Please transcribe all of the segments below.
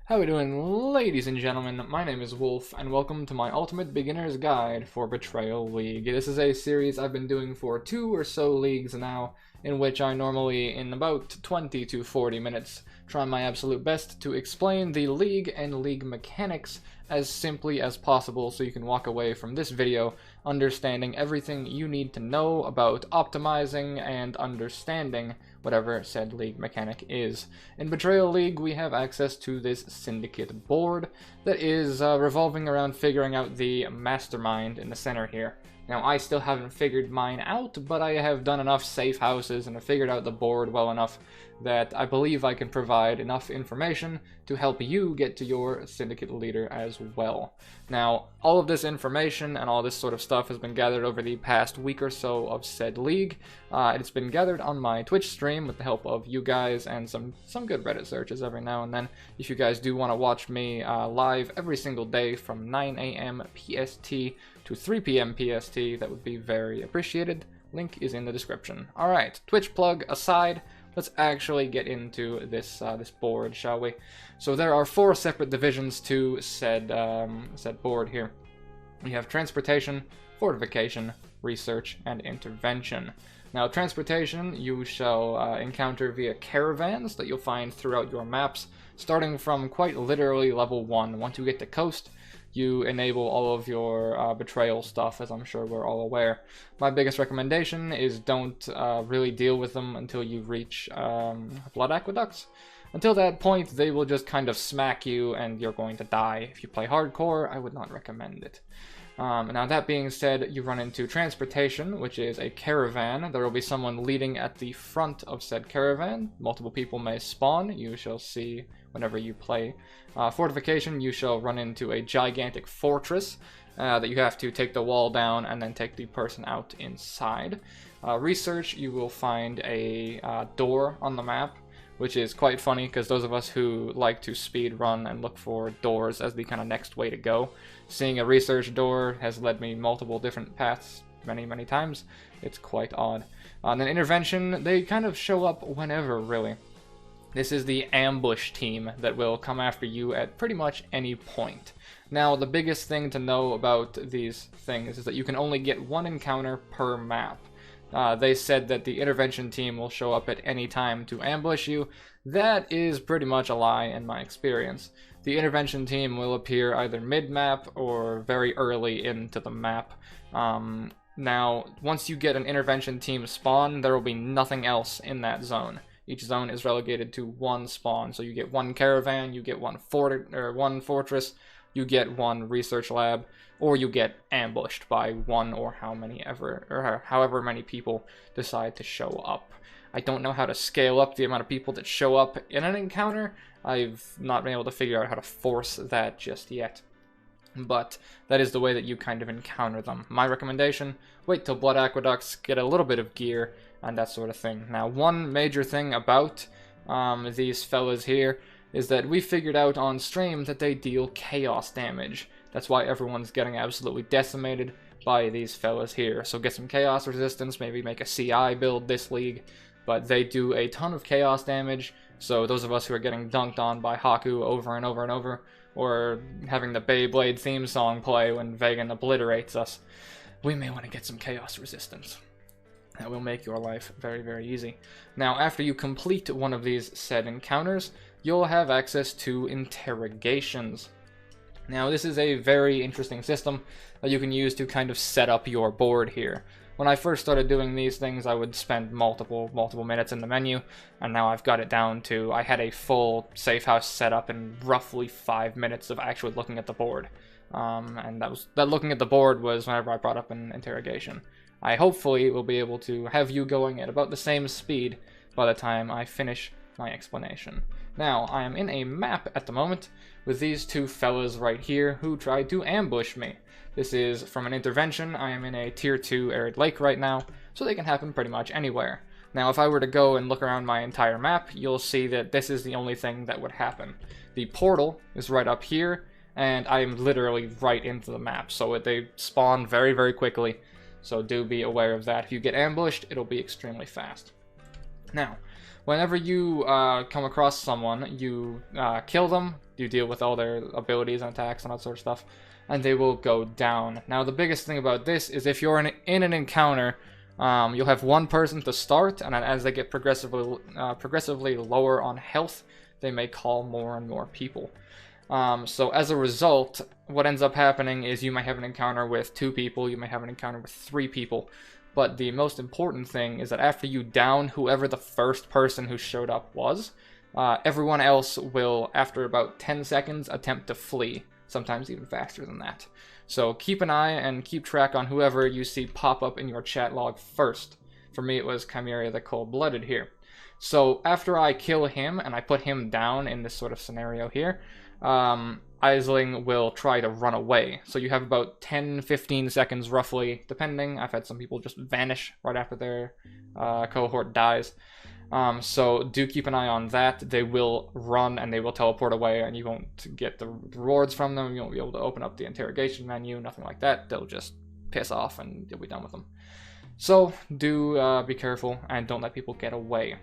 How we doing, ladies and gentlemen? My name is Wolf, and welcome to my Ultimate Beginner's Guide for Betrayal League. This is a series I've been doing for 2 or so leagues now, in which I normally, in about 20 to 40 minutes, try my absolute best to explain the league and league mechanics as simply as possible so you can walk away from this video understanding everything you need to know about optimizing and understanding whatever said league mechanic is. In Betrayal League, we have access to this Syndicate board that is revolving around figuring out the mastermind in the center here. Now, I still haven't figured mine out, but I have done enough safe houses and have figured out the board well enough that I believe I can provide enough information to help you get to your Syndicate leader as well. Now, all of this information and all this sort of stuff has been gathered over the past week or so of said league. It's been gathered on my Twitch stream with the help of you guys and some good Reddit searches every now and then. If you guys do want to watch me live every single day from 9 AM PST to 3 PM PST, that would be very appreciated. Link is in the description. Alright, Twitch plug aside, let's actually get into this board, shall we? So there are 4 separate divisions to said board here. We have transportation, fortification, research, and intervention. Now, transportation you shall encounter via caravans that you'll find throughout your maps, starting from quite literally level 1. Once you get to coast, you enable all of your betrayal stuff, as I'm sure we're all aware. My biggest recommendation is don't really deal with them until you reach blood aqueducts. Until that point, they will just kind of smack you and you're going to die. If you play hardcore, I would not recommend it. Now, that being said, you run into transportation, which is a caravan. There will be someone leading at the front of said caravan. Multiple people may spawn. You shall see whenever you play. Fortification, you shall run into a gigantic fortress that you have to take the wall down and then take the person out inside. Research, you will find a door on the map, which is quite funny because those of us who like to speed run and look for doors as the kind of next way to go, seeing a research door has led me multiple different paths many times. It's quite odd. And then intervention, they kind of show up whenever, really. This is the ambush team that will come after you at pretty much any point. Now, the biggest thing to know about these things is that you can only get 1 encounter per map. They said that the intervention team will show up at any time to ambush you. That is pretty much a lie in my experience. The intervention team will appear either mid-map or very early into the map. Now, once you get an intervention team spawn, there will be nothing else in that zone. Each zone is relegated to 1 spawn, so you get 1 caravan, you get 1 fortress, you get 1 research lab, or you get ambushed by 1 or however many people decide to show up. I don't know how to scale up the amount of people that show up in an encounter. I've not been able to figure out how to force that just yet. But that is the way that you kind of encounter them. My recommendation, wait till blood aqueducts, get a little bit of gear, and that sort of thing. Now, one major thing about these fellas here is that we figured out on stream that they deal chaos damage. That's why everyone's getting absolutely decimated by these fellas here. So get some chaos resistance, maybe make a CI build this league, but they do a ton of chaos damage, so those of us who are getting dunked on by Haku over and over and over, or having the Beyblade theme song play when Vegan obliterates us, we may want to get some chaos resistance. That will make your life very easy. Now, after you complete one of these said encounters, you'll have access to interrogations. Now, this is a very interesting system that you can use to kind of set up your board here. When I first started doing these things, I would spend multiple minutes in the menu, and now I've got it down to, I had a full safe house set up in roughly 5 minutes of actually looking at the board. And that looking at the board was whenever I brought up an interrogation. I hopefully will be able to have you going at about the same speed by the time I finish my explanation. Now, I am in a map at the moment with these 2 fellas right here who tried to ambush me. This is from an intervention. I am in a tier 2 arid lake right now, so they can happen pretty much anywhere. Now, if I were to go and look around my entire map, you'll see that this is the only thing that would happen. The portal is right up here, and I am literally right into the map, so they spawn very quickly. So do be aware of that. If you get ambushed, it'll be extremely fast. Now, whenever you come across someone, you kill them, you deal with all their abilities and attacks and that sort of stuff, and they will go down. Now, the biggest thing about this is if you're in an encounter, you'll have one person to start, and as they get progressively lower on health, they may call more and more people. So as a result, what ends up happening is you might have an encounter with 2 people, you may have an encounter with 3 people, but the most important thing is that after you down whoever the first person who showed up was, everyone else will, after about 10 seconds, attempt to flee, sometimes even faster than that. So keep an eye and keep track on whoever you see pop up in your chat log first. For me, it was Chimera the Cold-Blooded here. So after I kill him and I put him down in this sort of scenario here, Aisling will try to run away. So you have about 10-15 seconds roughly, depending. I've had some people just vanish right after their cohort dies. So do keep an eye on that. They will run and they will teleport away, and you won't get the rewards from them. You won't be able to open up the interrogation menu, nothing like that. They'll just piss off and you'll be done with them. So do be careful and don't let people get away.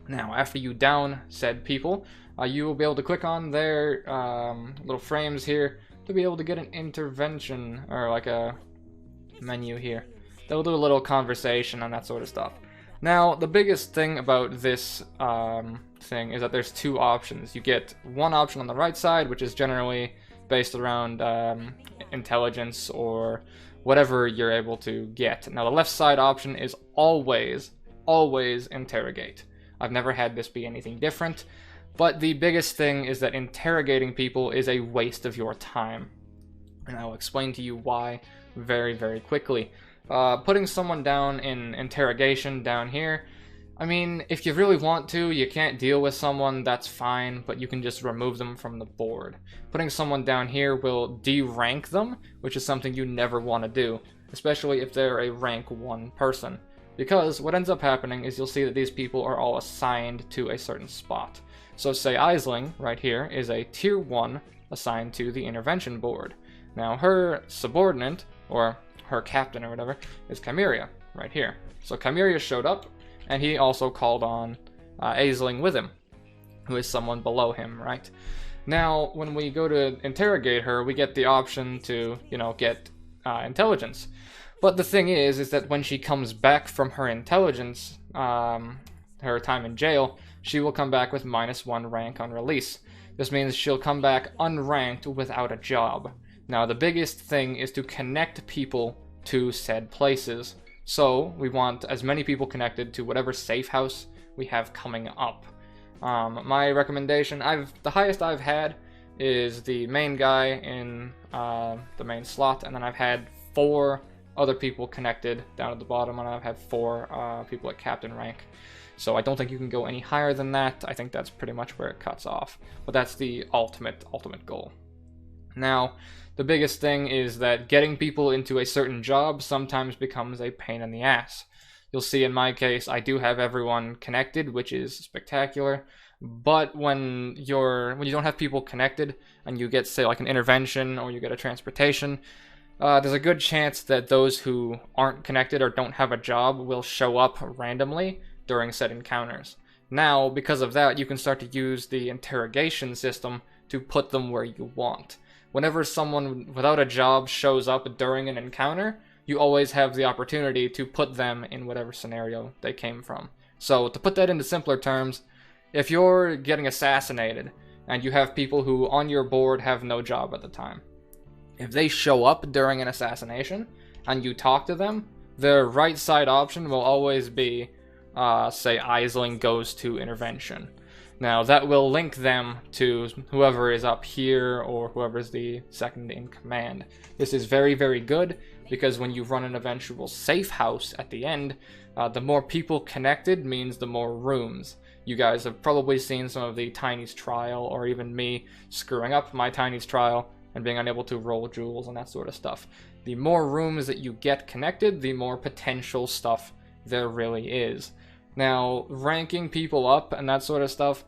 Now, after you down said people, you will be able to click on their little frames here to be able to get an intervention, or like a menu here. They'll do a little conversation and that sort of stuff. Now, the biggest thing about this thing is that there's 2 options. You get one option on the right side, which is generally based around intelligence or whatever you're able to get. Now, the left side option is always interrogate. I've never had this be anything different, but the biggest thing is that interrogating people is a waste of your time. And I'll explain to you why very, very quickly. Putting someone down in interrogation down here, I mean, if you really want to, you can't deal with someone, that's fine, but you can just remove them from the board. Putting someone down here will de-rank them, which is something you never want to do, especially if they're a rank 1 person. Because what ends up happening is you'll see that these people are all assigned to a certain spot. So say Aisling, right here, is a tier 1 assigned to the intervention board. Now her subordinate, or her captain or whatever, is Chimera, right here. So Chimera showed up, and he also called on Aisling with him, who is someone below him, right? Now, when we go to interrogate her, we get the option to, get intelligence. But the thing is that when she comes back from her intelligence, her time in jail, she will come back with -1 rank on release. This means she'll come back unranked without a job. Now, the biggest thing is to connect people to said places. So we want as many people connected to whatever safe house we have coming up. My recommendation, the highest I've had is the main guy in the main slot, and then I've had 4 other people connected down at the bottom, and I've had 4 people at captain rank. So I don't think you can go any higher than that. I think that's pretty much where it cuts off. But that's the ultimate goal. Now, the biggest thing is that getting people into a certain job sometimes becomes a pain in the ass. You'll see in my case, I do have everyone connected, which is spectacular. But when you don't have people connected and you get, say, like an intervention or you get a transportation, there's a good chance that those who aren't connected or don't have a job will show up randomly during said encounters. Now, because of that, you can start to use the interrogation system to put them where you want. Whenever someone without a job shows up during an encounter, you always have the opportunity to put them in whatever scenario they came from. So, to put that into simpler terms, if you're getting assassinated and you have people who on your board have no job at the time, if they show up during an assassination and you talk to them, their right side option will always be, say, Aisling goes to intervention. Now, that will link them to whoever is up here or whoever is the second in command. This is very, very good because when you run an eventual safe house at the end, the more people connected means the more rooms. You guys have probably seen some of the Tiny's trial, or even me screwing up my Tiny's trial and being unable to roll jewels and that sort of stuff. The more rooms that you get connected, the more potential stuff there really is. Now, ranking people up and that sort of stuff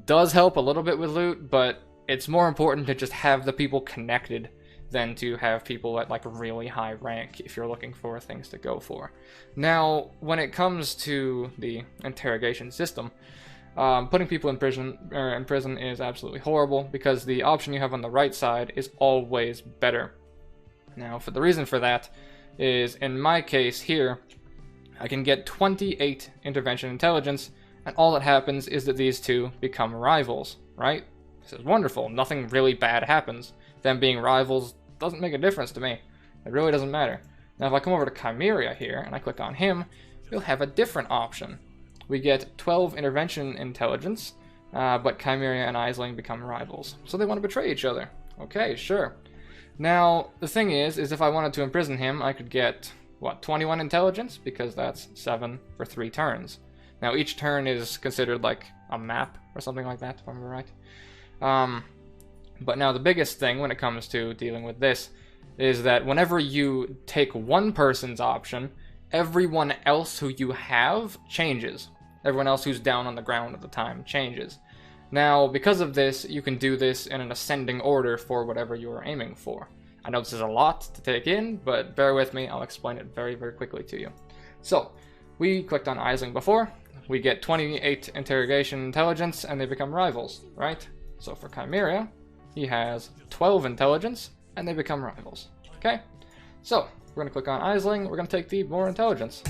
does help a little bit with loot, but it's more important to just have the people connected than to have people at like really high rank if you're looking for things to go for. Now, when it comes to the interrogation system, putting people in prison is absolutely horrible because the option you have on the right side is always better. Now, for the reason for that is, in my case here, I can get 28 intervention intelligence, and all that happens is that these two become rivals, right? This is wonderful. Nothing really bad happens. Them being rivals doesn't make a difference to me. It really doesn't matter. Now, if I come over to Chimera here and I click on him, we'll have a different option. We get 12 intervention intelligence, but Chimera and Aisling become rivals. So they want to betray each other. Okay, sure. Now, the thing is if I wanted to imprison him, I could get, what, 21 intelligence? Because that's 7 for 3 turns. Now, each turn is considered like a map or something like that, if I remember right. But now the biggest thing when it comes to dealing with this is that whenever you take one person's option, everyone else who you have changes. Everyone else who's down on the ground at the time changes. Now, because of this, you can do this in an ascending order for whatever you are aiming for. I know this is a lot to take in, but bear with me, I'll explain it very, very quickly to you. So, we clicked on Aisling before, we get 28 interrogation intelligence, and they become rivals, right? So for Chimera, he has 12 intelligence, and they become rivals, okay? So, we're gonna click on Aisling, we're gonna take the more intelligence.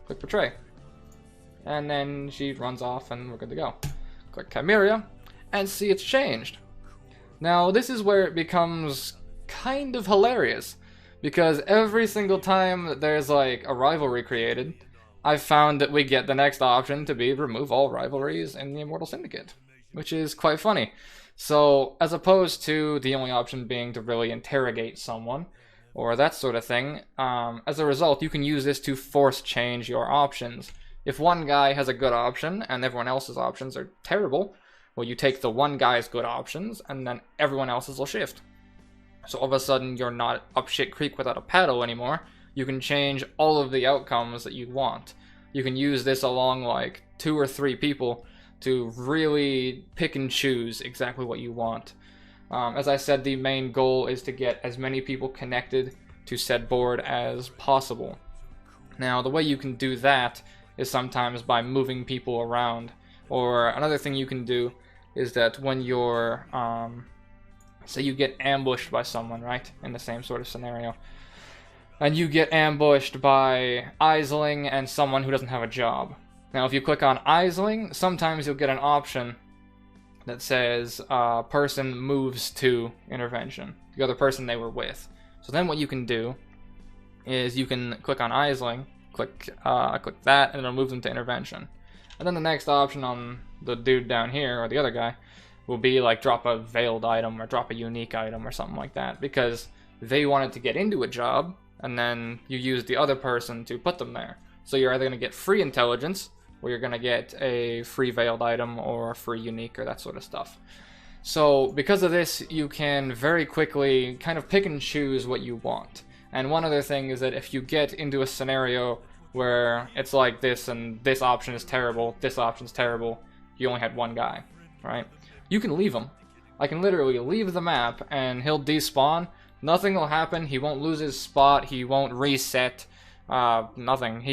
Click Betray. And then she runs off, and we're good to go. Click Chimera, and see it's changed. Now, this is where it becomes kind of hilarious, because every single time that there's like a rivalry created, I've found that we get the next option to be remove all rivalries in the Immortal Syndicate, which is quite funny. So, as opposed to the only option being to really interrogate someone, or that sort of thing, as a result, you can use this to force change your options. If one guy has a good option and everyone else's options are terrible, well, you take the one guy's good options and then everyone else's will shift. So all of a sudden you're not up shit creek without a paddle anymore. You can change all of the outcomes that you want. You can use this along like 2 or 3 people to really pick and choose exactly what you want. As I said, the main goal is to get as many people connected to said board as possible. Now, the way you can do that is sometimes by moving people around. Or another thing you can do is that when you're, say you get ambushed by someone, right? In the same sort of scenario. And you get ambushed by Aisling and someone who doesn't have a job. Now, if you click on Aisling, sometimes you'll get an option that says person moves to intervention, the other person they were with. So then what you can do is you can click on Aisling, click that, and it'll move them to intervention. And then the next option on the dude down here, or the other guy, will be like drop a veiled item or drop a unique item or something like that, because they wanted to get into a job, and then you use the other person to put them there. So you're either going to get free intelligence, or you're going to get a free veiled item or a free unique or that sort of stuff. So because of this, you can very quickly kind of pick and choose what you want. And one other thing is that if you get into a scenario where it's like this and this option is terrible, this option's terrible, you only had one guy, right? You can leave him. I can literally leave the map and he'll despawn. Nothing will happen. He won't lose his spot. He won't reset. Nothing.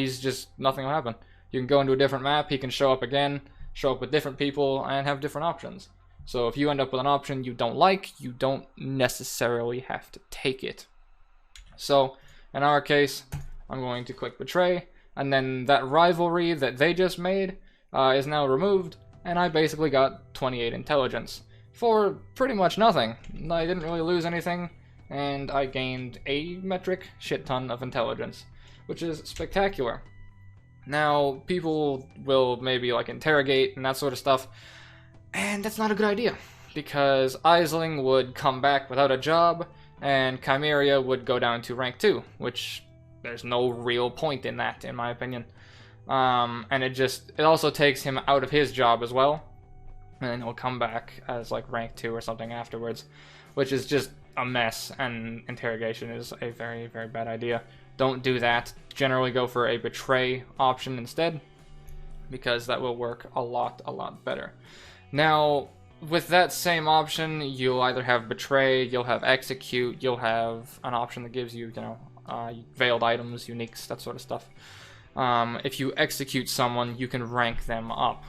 Nothing will happen. You can go into a different map. He can show up again, show up with different people, and have different options. So if you end up with an option you don't like, you don't necessarily have to take it. So in our case, I'm going to click Betray, and then that rivalry that they just made is now removed, and I basically got 28 intelligence for pretty much nothing. I didn't really lose anything, and I gained a metric shit ton of intelligence, which is spectacular. Now, people will maybe like interrogate and that sort of stuff, and that's not a good idea, because Aisling would come back without a job, and Chimera would go down to rank 2, which there's no real point in that, in my opinion. And it also takes him out of his job as well, and then he'll come back as like rank 2 or something afterwards, which is just a mess, and interrogation is a very, very bad idea. Don't do that. Generally go for a betray option instead, because that will work a lot better. Now, with that same option, you'll either have Betray, you'll have Execute, you'll have an option that gives you, veiled items, uniques, that sort of stuff. If you execute someone, you can rank them up.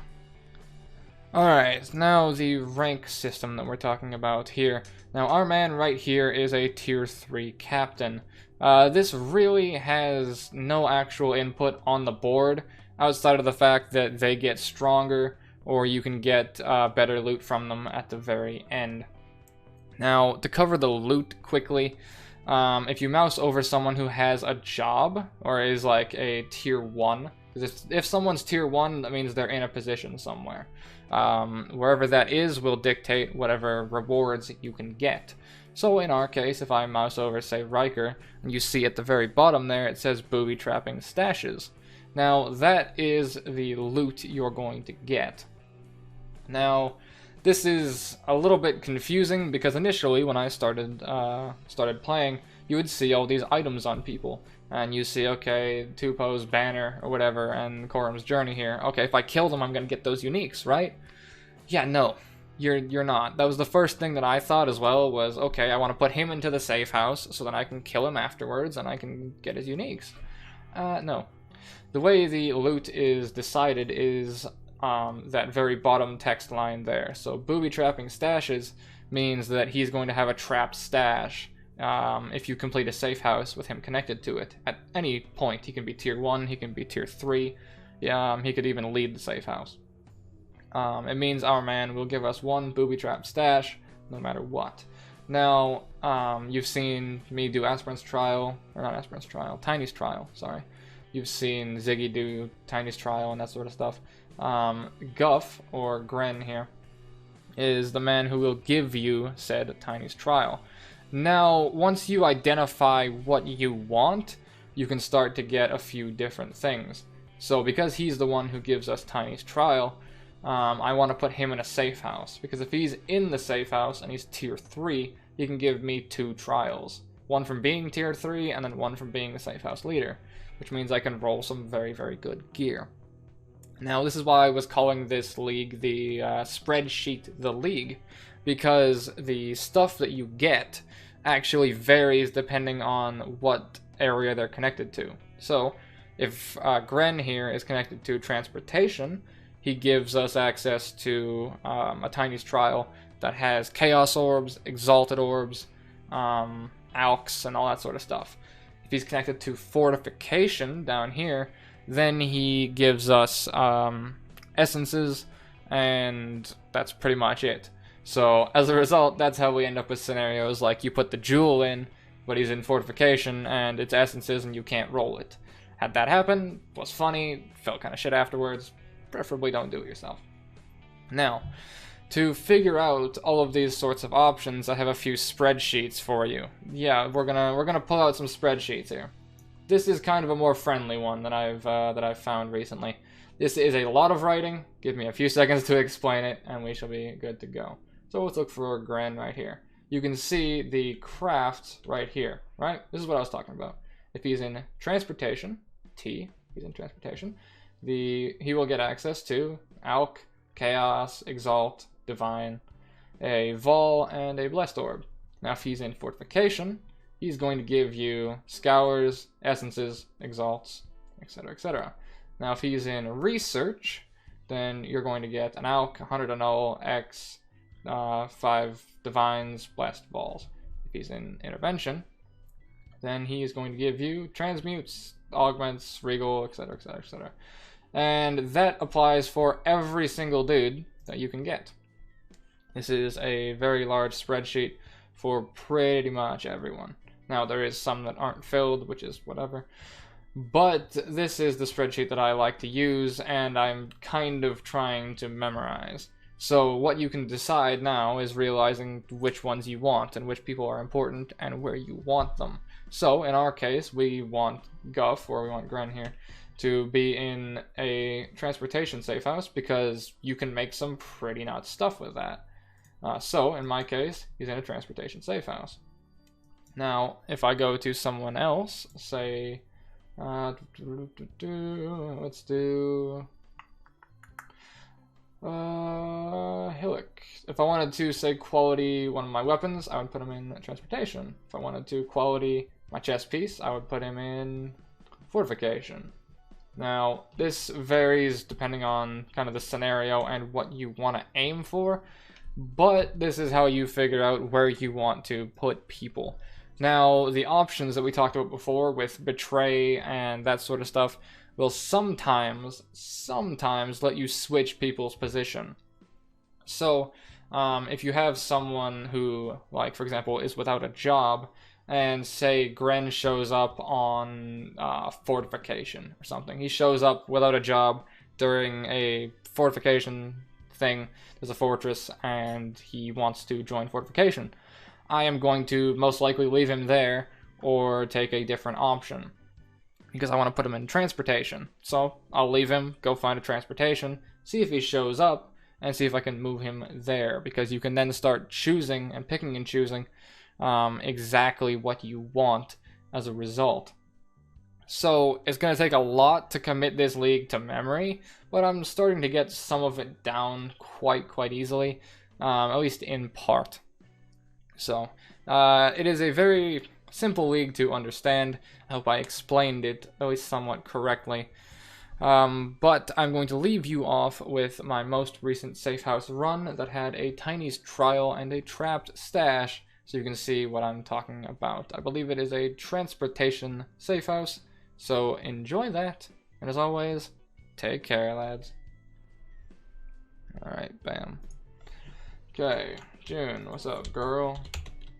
Alright, now the rank system that we're talking about here. Now, our man right here is a Tier 3 captain. This really has no actual input on the board, outside of the fact that they get stronger, or you can get better loot from them at the very end. Now, to cover the loot quickly, if you mouse over someone who has a job, or is like a Tier 1, because if someone's Tier 1, that means they're in a position somewhere. Wherever that is will dictate whatever rewards you can get. So in our case, if I mouse over, say, Riker, and you see at the very bottom there, it says booby trapping stashes. Now, that is the loot you're going to get. Now, this is a little bit confusing because initially when I started playing, you would see all these items on people. And you see, okay, Tupou's banner or whatever, and Korum's journey here. Okay, if I kill them, I'm going to get those uniques, right? Yeah, no. You're not. That was the first thing that I thought as well, was, okay, I want to put him into the safe house so that I can kill him afterwards and I can get his uniques. No. The way the loot is decided is that very bottom text line there. So booby trapping stashes means that he's going to have a trapped stash if you complete a safe house with him connected to it. At any point, he can be Tier 1, he can be Tier 3, he could even lead the safe house. It means our man will give us one booby trap stash, no matter what. Now, you've seen me do Aspirant's Trial, or not Aspirant's Trial, Tiny's Trial, sorry. You've seen Ziggy do Tiny's Trial and that sort of stuff. Guff, or Gren here, is the man who will give you said Tiny's Trial. Now, once you identify what you want, you can start to get a few different things. So because he's the one who gives us Tiny's Trial, I want to put him in a safe house, because if he's in the safe house and he's Tier 3, he can give me 2 trials. One from being Tier 3, and then one from being the safe house leader, which means I can roll some very, very good gear. Now, this is why I was calling this league the Spreadsheet the League, because the stuff that you get actually varies depending on what area they're connected to. So, if Gren here is connected to transportation, he gives us access to a Tiny's Trial that has Chaos Orbs, Exalted Orbs, Alks, and all that sort of stuff. If he's connected to Fortification down here, then he gives us Essences, and that's pretty much it. So, as a result, that's how we end up with scenarios like you put the Jewel in, but he's in Fortification, and it's Essences, and you can't roll it. Had that happen, it was funny, felt kind of shit afterwards. Preferably don't do it yourself. Now, to figure out all of these sorts of options, I have a few spreadsheets for you. Yeah, we're gonna pull out some spreadsheets here. This is kind of a more friendly one that I've found recently. This is a lot of writing. Give me a few seconds to explain it, and we shall be good to go. So let's look for Gren right here. You can see the crafts right here, right? This is what I was talking about. If he's in transportation, he's in transportation. He will get access to Alk, Chaos, Exalt, Divine, a Vol, and a Blessed Orb. Now, if he's in Fortification, he's going to give you Scours, Essences, Exalts, etc., etc. Now, if he's in Research, then you're going to get an Alk, 100 Annul, X, 5 Divines, Blessed Vols. If he's in Intervention, then he is going to give you Transmutes, Augments, Regal, etc., etc., etc. And that applies for every single dude that you can get. This is a very large spreadsheet for pretty much everyone. Now, there is some that aren't filled, which is whatever. But this is the spreadsheet that I like to use, and I'm kind of trying to memorize. So what you can decide now is realizing which ones you want, and which people are important, and where you want them. So, in our case, we want Guff, or we want Gren here, to be in a transportation safe house, because you can make some pretty nuts stuff with that. So, in my case, he's in a transportation safe house. Now, if I go to someone else, say, let's do Hillock. if I wanted to say quality one of my weapons, I would put him in transportation. If I wanted to quality my chess piece, I would put him in fortification. Now, this varies depending on kind of the scenario and what you want to aim for, but this is how you figure out where you want to put people. Now, the options that we talked about before with betray and that sort of stuff will sometimes let you switch people's position. So, if you have someone who, like, for example, is without a job, and say Gren shows up on fortification or something. He shows up without a job during a fortification thing. There's a fortress and he wants to join fortification. I am going to most likely leave him there or take a different option because I want to put him in transportation. So I'll leave him, go find a transportation, see if he shows up, and see if I can move him there, because you can then start choosing and picking and choosing exactly what you want as a result. So it's going to take a lot to commit this league to memory, but I'm starting to get some of it down quite easily, at least in part. So it is a very simple league to understand. I hope I explained it at least somewhat correctly. But I'm going to leave you off with my most recent Safehouse run that had a Tiny's trial and a trapped stash, so you can see what I'm talking about. I believe it is a transportation safehouse, so enjoy that, and as always, take care, lads. Alright, bam. Okay, June, what's up, girl?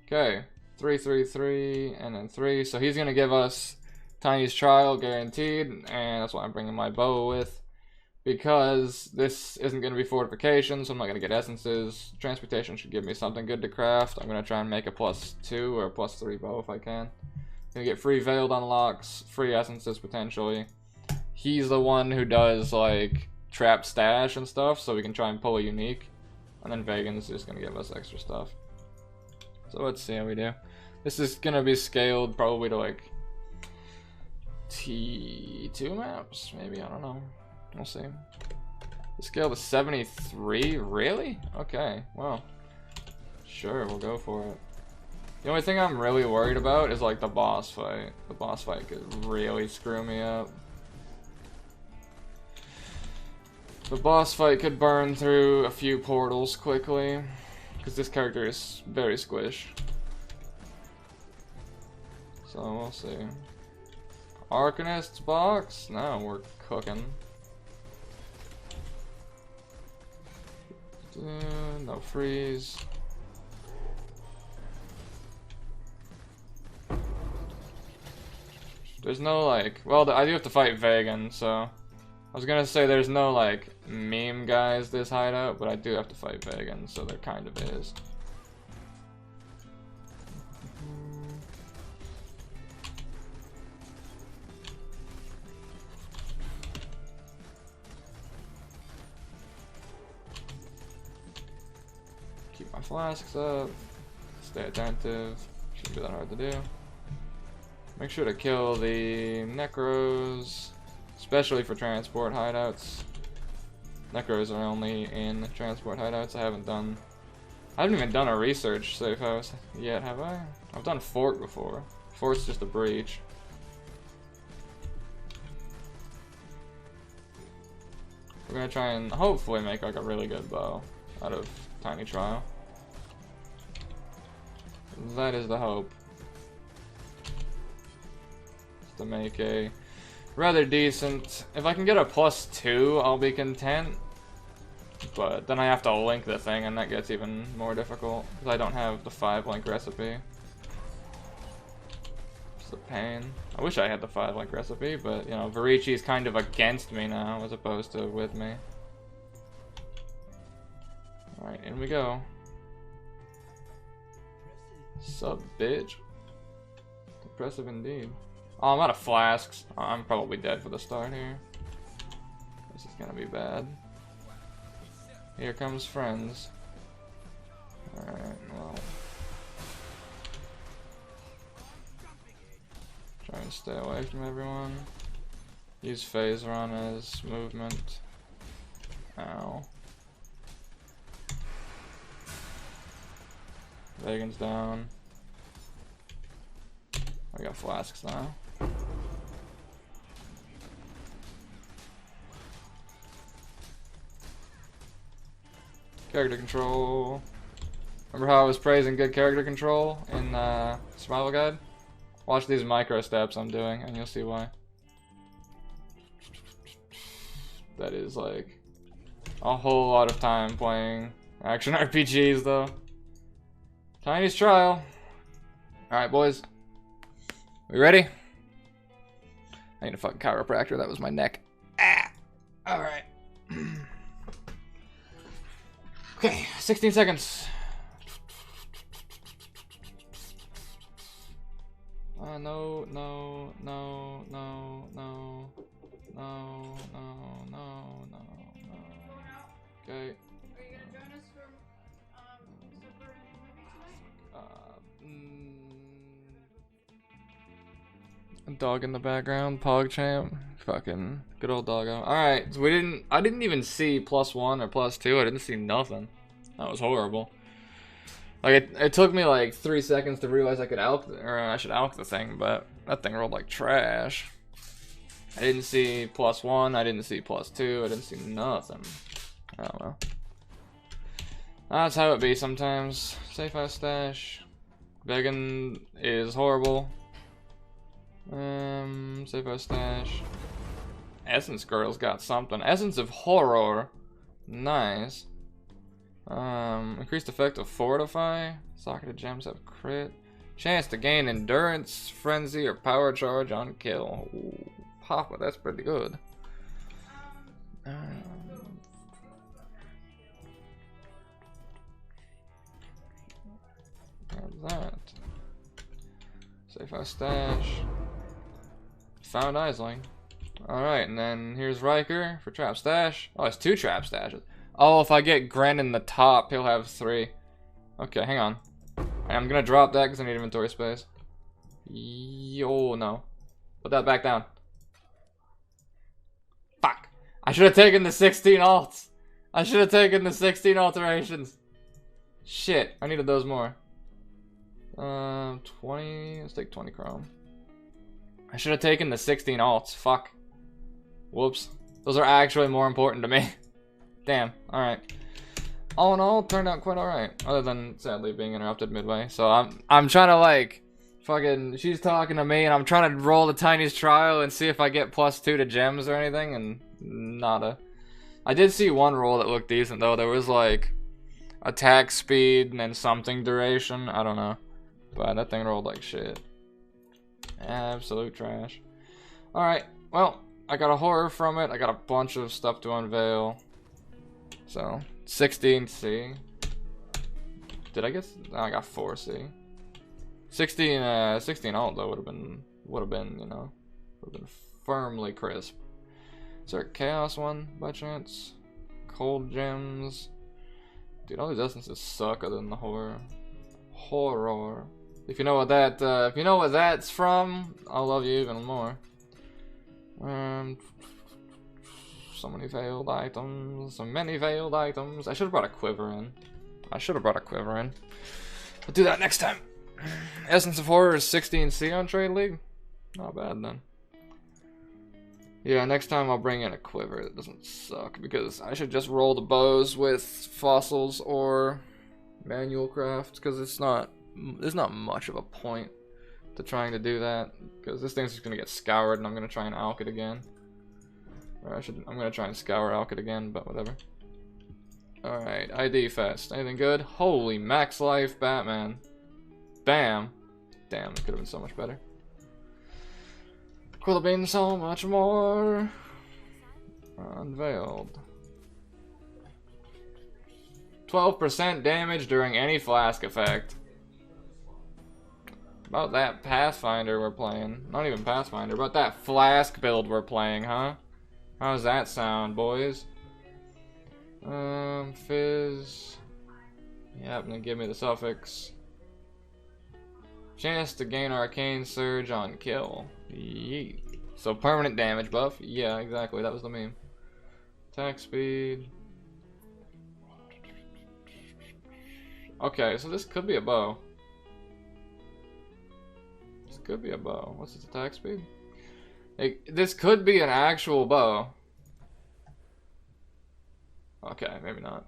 Okay, 333, and then 3, so he's gonna give us Tiny's trial, guaranteed, and that's why I'm bringing my bow with, because this isn't going to be fortification, so I'm not going to get essences. Transportation should give me something good to craft. I'm going to try and make a +2 or a +3 bow if I can. Going to get free veiled unlocks, free essences potentially. He's the one who does like trap stash and stuff, so we can try and pull a unique. And then Vegan's just going to give us extra stuff. So let's see how we do. This is going to be scaled probably to like T2 maps, maybe, I don't know. We'll see. The scale to 73? Really? Okay, well. Sure, we'll go for it. The only thing I'm really worried about is like the boss fight. The boss fight could really screw me up. The boss fight could burn through a few portals quickly, because this character is very squish. So we'll see. Arcanist's box? No, we're cooking. No freeze. There's no like, well, I do have to fight Vegan, so I was gonna say there's no like meme guys this hideout, but I do have to fight Vegan, so there kind of is. Keep my flasks up, stay attentive, shouldn't be that hard to do. Make sure to kill the Necros, especially for transport hideouts. Necros are only in transport hideouts. I haven't even done a research safe house yet, have I? I've done Fort before. Fort's just a breach. We're gonna try and hopefully make like a really good bow out of Tiny Trial. That is the hope. To make a rather decent, if I can get a +2, I'll be content. But then I have to link the thing, and that gets even more difficult because I don't have the 5-link recipe. It's a pain. I wish I had the 5-link recipe, but you know, Varici's kind of against me now as opposed to with me. Alright, in we go. Sub bitch. Impressive indeed. Oh, I'm out of flasks. I'm probably dead for the start here. This is gonna be bad. Here comes friends. Alright, well. Try and stay away from everyone. Use phase run as movement. Ow. Vagan's down. I got flasks now. Character control. Remember how I was praising good character control in Survival Guide? Watch these micro steps I'm doing and you'll see why. That is like a whole lot of time playing action RPGs though. Tiny's trial. Alright boys. We ready? I need a fucking chiropractor, that was my neck. Ah! Alright. Okay, 16 seconds. No, no, no, no, no, no, no, no, no, no. Okay. Are you gonna join us for supper and movie? A dog in the background, PogChamp. Fucking good old doggo. Alright, so I didn't even see +1 or +2. I didn't see nothing. That was horrible. Like, it took me like 3 seconds to realize I could I should alch the thing, but that thing rolled like trash. I didn't see +1, I didn't see +2, I didn't see nothing. I don't know. That's how it be sometimes. Safehouse stash. Vegan is horrible. Safehouse stash. Essence Girl's got something. Essence of Horror. Nice. Increased effect of Fortify. Socketed gems have crit. Chance to gain Endurance, Frenzy, or Power Charge on kill. Ooh, Papa, that's pretty good. How's that? Safehouse stash. Found Isling. Alright, and then here's Riker for trap stash. Oh, it's 2 trap stashes. Oh, if I get Gren in the top, he'll have 3. Okay, hang on. I'm gonna drop that because I need inventory space. Yo, no. Put that back down. Fuck. I should have taken the 16 alts. I should have taken the 16 alterations. Shit, I needed those more. 20, let's take 20 chrome. I should have taken the 16 alts, fuck. Whoops. Those are actually more important to me. Damn, alright. All in all, turned out quite alright. Other than, sadly, being interrupted midway. So I'm trying to, like, fucking, she's talking to me, and I'm trying to roll the Tiny's trial and see if I get +2 to gems or anything, and nada. I did see one roll that looked decent, though. There was, like, attack speed and then something duration. I don't know. But that thing rolled like shit. Absolute trash. Alright, well, I got a horror from it. I got a bunch of stuff to unveil. So, 16C. Did I get? Oh, I got 4C. 16 alt though would have been, you know, would have been firmly crisp. Is there a chaos one by chance? Cold gems. Dude, all these essences suck other than the horror. Horror. If you know what that, if you know what that's from, I'll love you even more. So many failed items. So many failed items. I should have brought a quiver in. I'll do that next time. Essence of Horror is 16C on Trade League. Not bad then. Yeah, next time I'll bring in a quiver that doesn't suck, because I should just roll the bows with fossils or manual craft, because there's not much of a point to trying to do that, because this thing's just gonna get scoured and I'm gonna try and alch it again. Or I'm gonna try and scour alch it again, but whatever. Alright, ID Fest. Anything good? Holy max life Batman. Bam. Damn, it could have been so much better. Could have been so much more. Unveiled. 12% damage during any flask effect. About that Pathfinder we're playing. Not even Pathfinder, but that flask build we're playing, huh? How's that sound, boys? Fizz. Yep, and then give me the suffix. Chance to gain Arcane Surge on kill. Yeet. So permanent damage buff. Yeah, exactly. That was the meme. Attack speed. Okay, so this could be a bow. This could be a bow. What's its attack speed? This could be an actual bow. Okay, maybe not.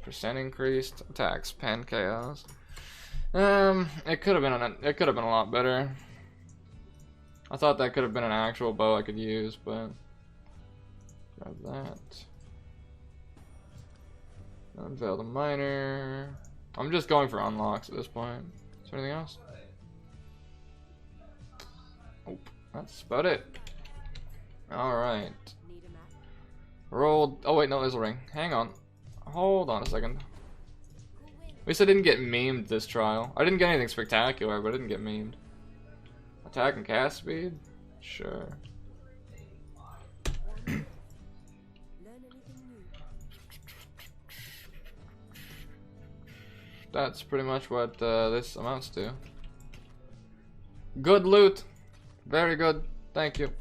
Percent increased attacks, pan chaos. It could have been a lot better. I thought that could have been an actual bow I could use, but grab that. Unveil the miner. I'm just going for unlocks at this point. Is there anything else? Oh, that's about it. Alright. Rolled. Oh wait, no, there's a ring. Hang on. Hold on a second. At least I didn't get memed this trial. I didn't get anything spectacular, but I didn't get memed. Attack and cast speed? Sure. That's pretty much what this amounts to. Good loot. Very good. Thank you.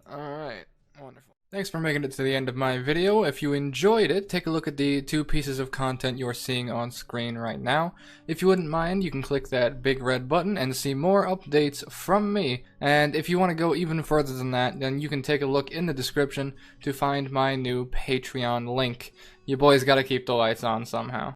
Alright. Wonderful. Thanks for making it to the end of my video. If you enjoyed it, take a look at the 2 pieces of content you're seeing on screen right now. If you wouldn't mind, you can click that big red button and see more updates from me. And if you want to go even further than that, then you can take a look in the description to find my new Patreon link. You boys gotta keep the lights on somehow.